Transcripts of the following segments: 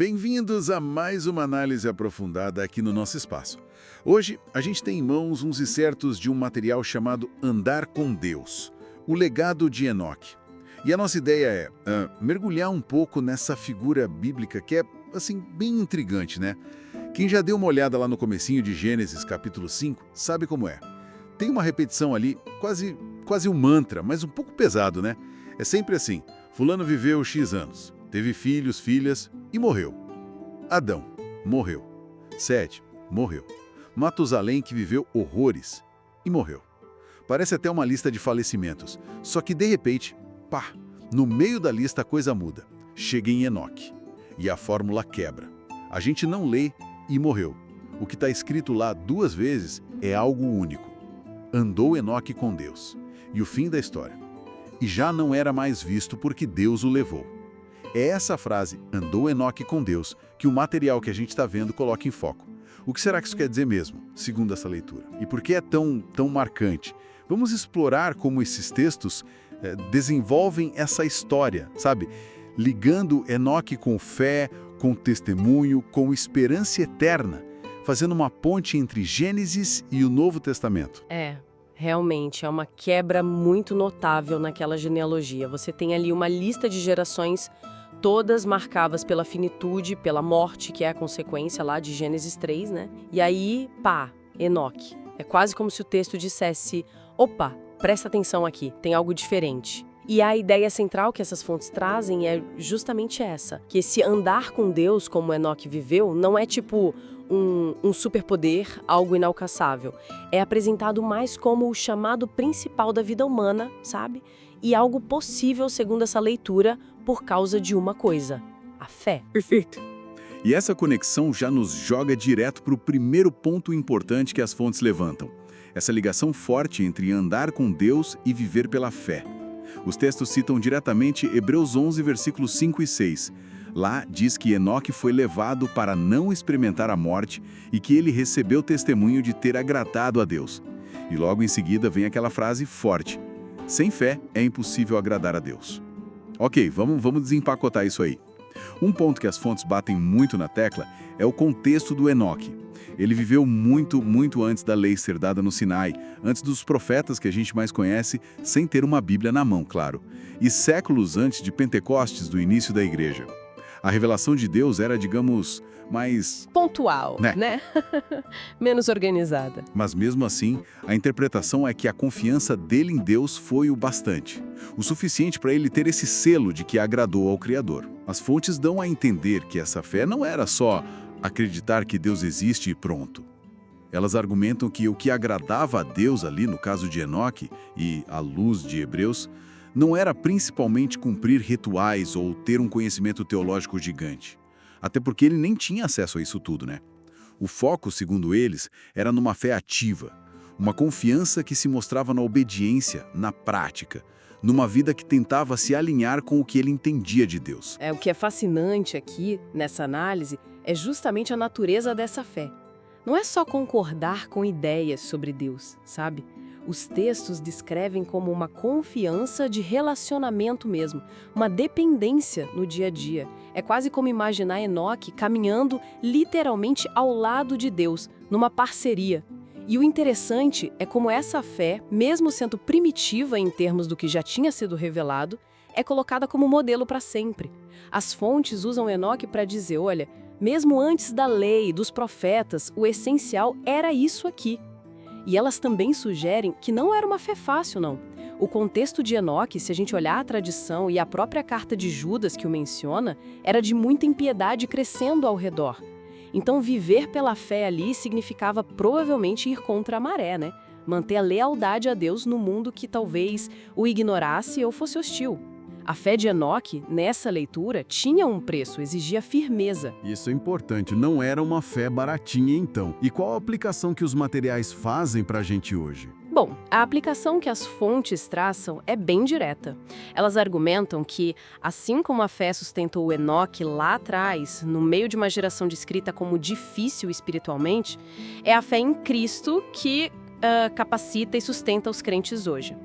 Bem-vindos a mais uma análise aprofundada aqui no nosso espaço. Hoje, a gente tem em mãos uns excertos de um material chamado Andar com Deus, o legado de Enoque. E a nossa ideia é mergulhar um pouco nessa figura bíblica que é, assim, bem intrigante, né? Quem já deu uma olhada lá no comecinho de Gênesis, capítulo 5, sabe como é. Tem uma repetição ali, quase um mantra, mas um pouco pesado, né? É sempre assim, fulano viveu X anos, teve filhos, filhas e morreu. Adão, morreu. Sete, morreu. Matusalém, que viveu horrores e morreu. Parece até uma lista de falecimentos, só que de repente, pá, no meio da lista a coisa muda. Chega em Enoque e a fórmula quebra. A gente não lê e morreu. O que está escrito lá duas vezes é algo único. Andou Enoque com Deus. E o fim da história. E já não era mais visto porque Deus o levou. É essa frase, andou Enoque com Deus, que o material que a gente está vendo coloca em foco. O que será que isso quer dizer mesmo, segundo essa leitura? E por que é tão marcante? Vamos explorar como esses textos desenvolvem essa história, sabe? Ligando Enoque com fé, com testemunho, com esperança eterna, fazendo uma ponte entre Gênesis e o Novo Testamento. Realmente, é uma quebra muito notável naquela genealogia. Você tem ali uma lista de gerações, todas marcadas pela finitude, pela morte, que é a consequência lá de Gênesis 3, né? E aí, pá, Enoque. É quase como se o texto dissesse, opa, presta atenção aqui, tem algo diferente. E a ideia central que essas fontes trazem é justamente essa, que esse andar com Deus, como Enoque viveu, não é tipo um superpoder, algo inalcançável. É apresentado mais como o chamado principal da vida humana, sabe? E algo possível, segundo essa leitura, por causa de uma coisa: a fé. Perfeito. E essa conexão já nos joga direto para o primeiro ponto importante que as fontes levantam. Essa ligação forte entre andar com Deus e viver pela fé. Os textos citam diretamente Hebreus 11, versículos 5 e 6. Lá diz que Enoque foi levado para não experimentar a morte e que ele recebeu testemunho de ter agradado a Deus. E logo em seguida vem aquela frase forte: sem fé é impossível agradar a Deus. Ok, vamos desempacotar isso aí. Um ponto que as fontes batem muito na tecla é o contexto do Enoque. Ele viveu muito antes da lei ser dada no Sinai, antes dos profetas que a gente mais conhece, sem ter uma Bíblia na mão, claro, e séculos antes de Pentecostes, do início da igreja. A revelação de Deus era, digamos, mais pontual, né? Menos organizada. Mas mesmo assim, a interpretação é que a confiança dele em Deus foi o bastante. O suficiente para ele ter esse selo de que agradou ao Criador. As fontes dão a entender que essa fé não era só acreditar que Deus existe e pronto. Elas argumentam que o que agradava a Deus ali, no caso de Enoque, e à luz de Hebreus, não era principalmente cumprir rituais ou ter um conhecimento teológico gigante. Até porque ele nem tinha acesso a isso tudo, né? O foco, segundo eles, era numa fé ativa, uma confiança que se mostrava na obediência, na prática, numa vida que tentava se alinhar com o que ele entendia de Deus. O que é fascinante aqui, nessa análise, é justamente a natureza dessa fé. Não é só concordar com ideias sobre Deus, sabe? Os textos descrevem como uma confiança de relacionamento mesmo, uma dependência no dia a dia. É quase como imaginar Enoque caminhando literalmente ao lado de Deus, numa parceria. E o interessante é como essa fé, mesmo sendo primitiva em termos do que já tinha sido revelado, é colocada como modelo para sempre. As fontes usam Enoque para dizer, olha, mesmo antes da lei, dos profetas, o essencial era isso aqui. E elas também sugerem que não era uma fé fácil, não. O contexto de Enoque, se a gente olhar a tradição e a própria carta de Judas que o menciona, era de muita impiedade crescendo ao redor. Então, viver pela fé ali significava provavelmente ir contra a maré, né? Manter a lealdade a Deus no mundo que talvez o ignorasse ou fosse hostil. A fé de Enoque, nessa leitura, tinha um preço, exigia firmeza. Isso é importante, não era uma fé baratinha então. E qual a aplicação que os materiais fazem para a gente hoje? Bom, a aplicação que as fontes traçam é bem direta. Elas argumentam que, assim como a fé sustentou Enoque lá atrás, no meio de uma geração descrita como difícil espiritualmente, é a fé em Cristo que capacita e sustenta os crentes hoje.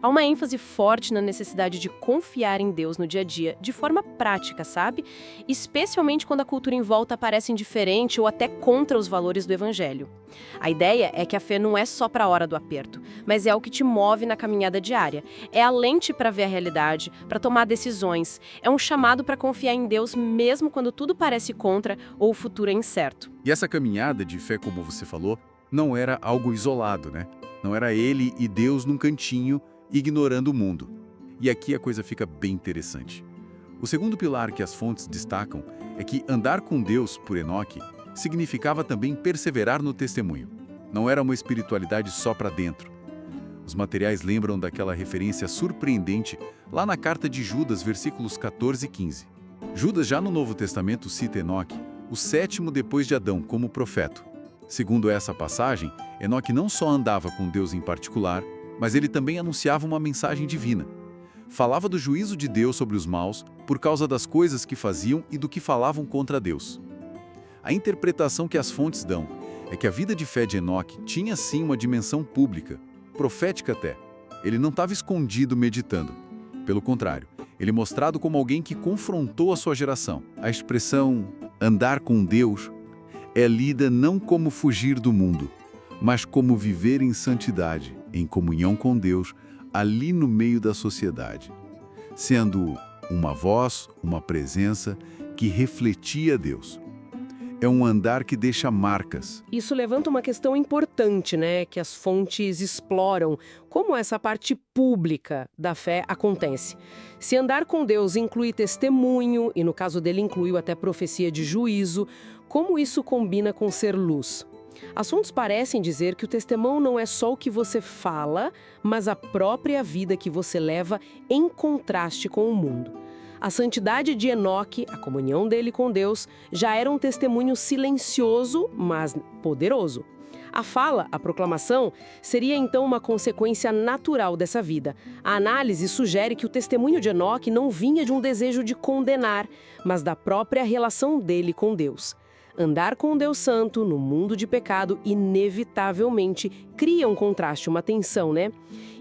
Há uma ênfase forte na necessidade de confiar em Deus no dia a dia, de forma prática, sabe? Especialmente quando a cultura em volta parece indiferente ou até contra os valores do Evangelho. A ideia é que a fé não é só para a hora do aperto, mas é o que te move na caminhada diária. É a lente para ver a realidade, para tomar decisões. É um chamado para confiar em Deus mesmo quando tudo parece contra ou o futuro é incerto. E essa caminhada de fé, como você falou, não era algo isolado, né? Não era ele e Deus num cantinho, ignorando o mundo. E aqui a coisa fica bem interessante. O segundo pilar que as fontes destacam é que andar com Deus, por Enoque, significava também perseverar no testemunho. Não era uma espiritualidade só para dentro. Os materiais lembram daquela referência surpreendente lá na carta de Judas, versículos 14 e 15. Judas, já no Novo Testamento, cita Enoque, o sétimo depois de Adão, como profeta. Segundo essa passagem, Enoque não só andava com Deus em particular, mas ele também anunciava uma mensagem divina. Falava do juízo de Deus sobre os maus por causa das coisas que faziam e do que falavam contra Deus. A interpretação que as fontes dão é que a vida de fé de Enoque tinha sim uma dimensão pública, profética até. Ele não estava escondido meditando. Pelo contrário, ele é mostrado como alguém que confrontou a sua geração. A expressão andar com Deus é lida não como fugir do mundo, mas como viver em santidade, em comunhão com Deus, ali no meio da sociedade, sendo uma voz, uma presença que refletia Deus. É um andar que deixa marcas. Isso levanta uma questão importante, né, que as fontes exploram. Como essa parte pública da fé acontece? Se andar com Deus inclui testemunho, e no caso dele incluiu até profecia de juízo, como isso combina com ser luz? As fontes parecem dizer que o testemunho não é só o que você fala, mas a própria vida que você leva em contraste com o mundo. A santidade de Enoque, a comunhão dele com Deus, já era um testemunho silencioso, mas poderoso. A fala, a proclamação, seria então uma consequência natural dessa vida. A análise sugere que o testemunho de Enoque não vinha de um desejo de condenar, mas da própria relação dele com Deus. Andar com Deus Santo no mundo de pecado inevitavelmente cria um contraste, uma tensão, né?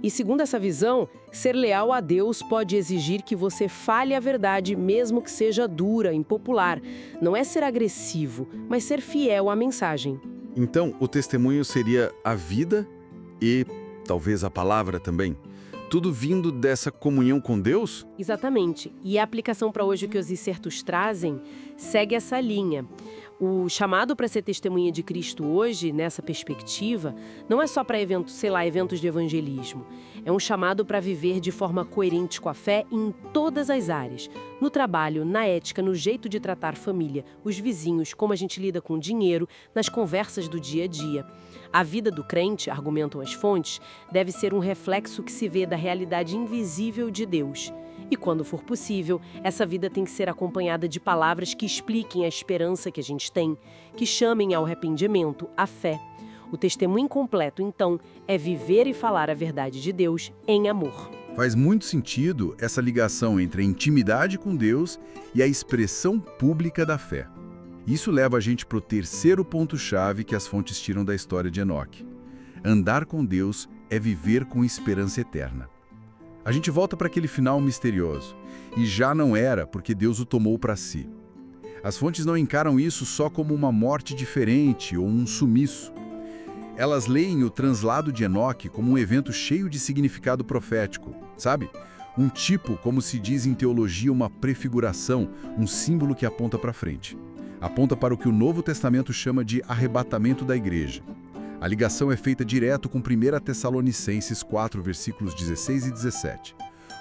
E segundo essa visão, ser leal a Deus pode exigir que você fale a verdade, mesmo que seja dura, impopular. Não é ser agressivo, mas ser fiel à mensagem. Então, o testemunho seria a vida e talvez a palavra também? Tudo vindo dessa comunhão com Deus? Exatamente. E a aplicação para hoje que os excertos trazem segue essa linha. O chamado para ser testemunha de Cristo hoje, nessa perspectiva, não é só para eventos, eventos de evangelismo. É um chamado para viver de forma coerente com a fé em todas as áreas. No trabalho, na ética, no jeito de tratar família, os vizinhos, como a gente lida com dinheiro, nas conversas do dia a dia. A vida do crente, argumentam as fontes, deve ser um reflexo que se vê da realidade invisível de Deus. E quando for possível, essa vida tem que ser acompanhada de palavras que expliquem a esperança que a gente tem, que chamem ao arrependimento, à fé. O testemunho completo, então, é viver e falar a verdade de Deus em amor. Faz muito sentido essa ligação entre a intimidade com Deus e a expressão pública da fé. Isso leva a gente para o terceiro ponto-chave que as fontes tiram da história de Enoque. Andar com Deus é viver com esperança eterna. A gente volta para aquele final misterioso. E já não era porque Deus o tomou para si. As fontes não encaram isso só como uma morte diferente ou um sumiço. Elas leem o translado de Enoque como um evento cheio de significado profético, sabe? Um tipo, como se diz em teologia, uma prefiguração, um símbolo que aponta para frente. Aponta para o que o Novo Testamento chama de arrebatamento da igreja. A ligação é feita direto com 1 Tessalonicenses 4, versículos 16 e 17,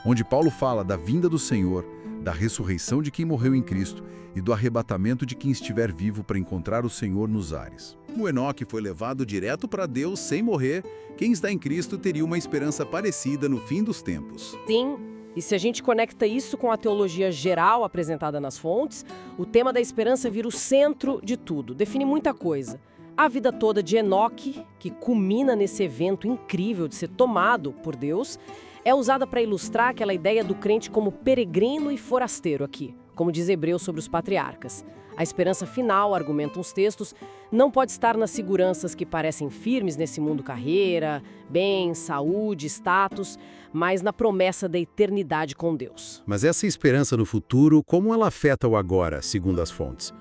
onde Paulo fala da vinda do Senhor, da ressurreição de quem morreu em Cristo e do arrebatamento de quem estiver vivo para encontrar o Senhor nos ares. O Enoque foi levado direto para Deus sem morrer. Quem está em Cristo teria uma esperança parecida no fim dos tempos. Sim. E se a gente conecta isso com a teologia geral apresentada nas fontes, o tema da esperança vira o centro de tudo, define muita coisa. A vida toda de Enoque, que culmina nesse evento incrível de ser tomado por Deus, é usada para ilustrar aquela ideia do crente como peregrino e forasteiro aqui, como diz Hebreus sobre os patriarcas. A esperança final, argumentam os textos, não pode estar nas seguranças que parecem firmes nesse mundo carreira, bem, saúde, status, mas na promessa da eternidade com Deus. Mas essa esperança no futuro, como ela afeta o agora, segundo as fontes?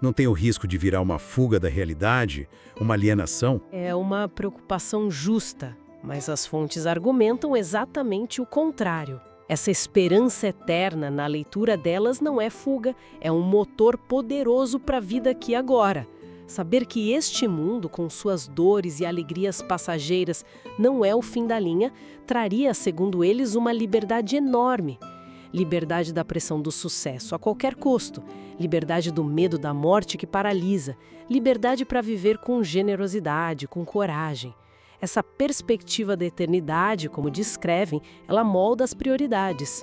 Não tem o risco de virar uma fuga da realidade, uma alienação? É uma preocupação justa, mas as fontes argumentam exatamente o contrário. Essa esperança eterna, na leitura delas, não é fuga, é um motor poderoso para a vida aqui e agora. Saber que este mundo, com suas dores e alegrias passageiras, não é o fim da linha, traria, segundo eles, uma liberdade enorme. Liberdade da pressão do sucesso a qualquer custo, liberdade do medo da morte que paralisa, liberdade para viver com generosidade, com coragem. Essa perspectiva da eternidade, como descrevem, ela molda as prioridades.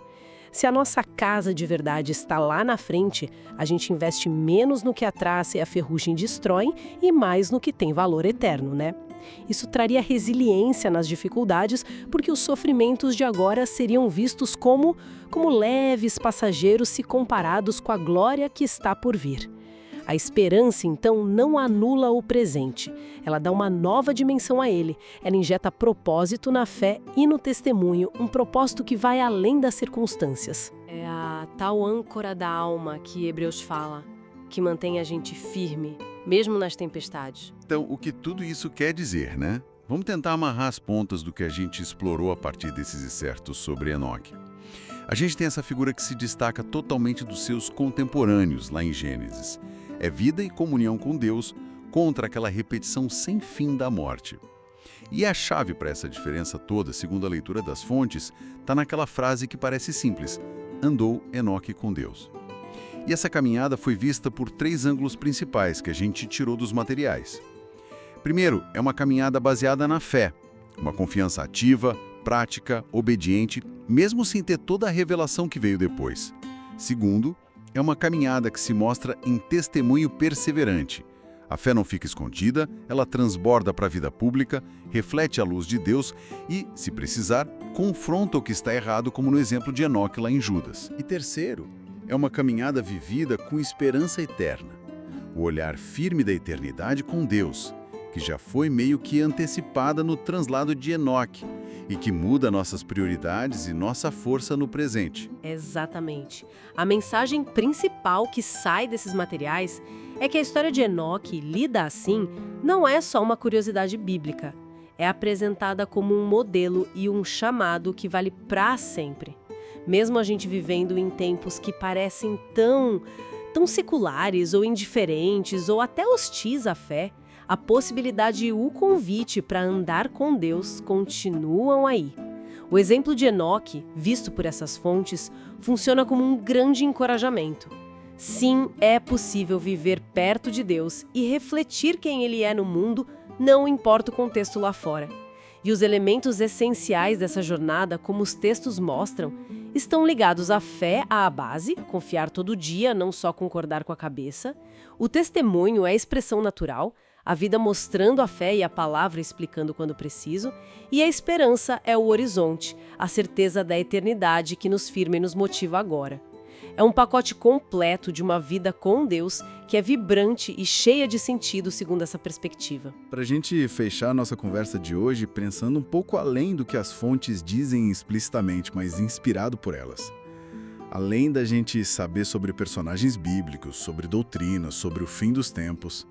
Se a nossa casa de verdade está lá na frente, a gente investe menos no que a traça e a ferrugem destroem e mais no que tem valor eterno, né? Isso traria resiliência nas dificuldades, porque os sofrimentos de agora seriam vistos como leves passageiros se comparados com a glória que está por vir. A esperança, então, não anula o presente. Ela dá uma nova dimensão a ele. Ela injeta propósito na fé e no testemunho, um propósito que vai além das circunstâncias. É a tal âncora da alma que Hebreus fala, que mantém a gente firme, mesmo nas tempestades. Então, o que tudo isso quer dizer, né? Vamos tentar amarrar as pontas do que a gente explorou a partir desses excertos sobre Enoque. A gente tem essa figura que se destaca totalmente dos seus contemporâneos lá em Gênesis. É vida e comunhão com Deus contra aquela repetição sem fim da morte. E a chave para essa diferença toda, segundo a leitura das fontes, está naquela frase que parece simples: andou Enoque com Deus. E essa caminhada foi vista por 3 ângulos principais que a gente tirou dos materiais. Primeiro, é uma caminhada baseada na fé, uma confiança ativa, prática, obediente, mesmo sem ter toda a revelação que veio depois. Segundo, é uma caminhada que se mostra em testemunho perseverante. A fé não fica escondida, ela transborda para a vida pública, reflete a luz de Deus e, se precisar, confronta o que está errado, como no exemplo de Enoque lá em Judas. E terceiro, é uma caminhada vivida com esperança eterna. O olhar firme da eternidade com Deus, que já foi meio que antecipada no translado de Enoque e que muda nossas prioridades e nossa força no presente. Exatamente. A mensagem principal que sai desses materiais é que a história de Enoque, lida assim, não é só uma curiosidade bíblica. É apresentada como um modelo e um chamado que vale para sempre. Mesmo a gente vivendo em tempos que parecem tão seculares ou indiferentes ou até hostis à fé, a possibilidade e o convite para andar com Deus continuam aí. O exemplo de Enoque, visto por essas fontes, funciona como um grande encorajamento. Sim, é possível viver perto de Deus e refletir quem Ele é no mundo, não importa o contexto lá fora. E os elementos essenciais dessa jornada, como os textos mostram, estão ligados à fé, à base, confiar todo dia, não só concordar com a cabeça. O testemunho é a expressão natural, a vida mostrando a fé e a palavra explicando quando preciso, e a esperança é o horizonte, a certeza da eternidade que nos firma e nos motiva agora. É um pacote completo de uma vida com Deus que é vibrante e cheia de sentido segundo essa perspectiva. Para a gente fechar a nossa conversa de hoje, pensando um pouco além do que as fontes dizem explicitamente, mas inspirado por elas. Além da gente saber sobre personagens bíblicos, sobre doutrinas, sobre o fim dos tempos,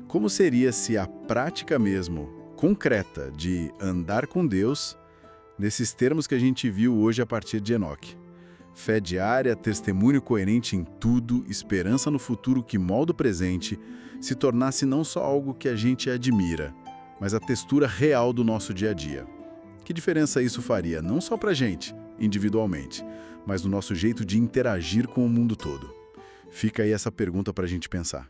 como seria se a prática mesmo, concreta, de andar com Deus, nesses termos que a gente viu hoje a partir de Enoque? Fé diária, testemunho coerente em tudo, esperança no futuro que molda o presente, se tornasse não só algo que a gente admira, mas a textura real do nosso dia a dia. Que diferença isso faria, não só pra gente, individualmente, mas no nosso jeito de interagir com o mundo todo? Fica aí essa pergunta pra gente pensar.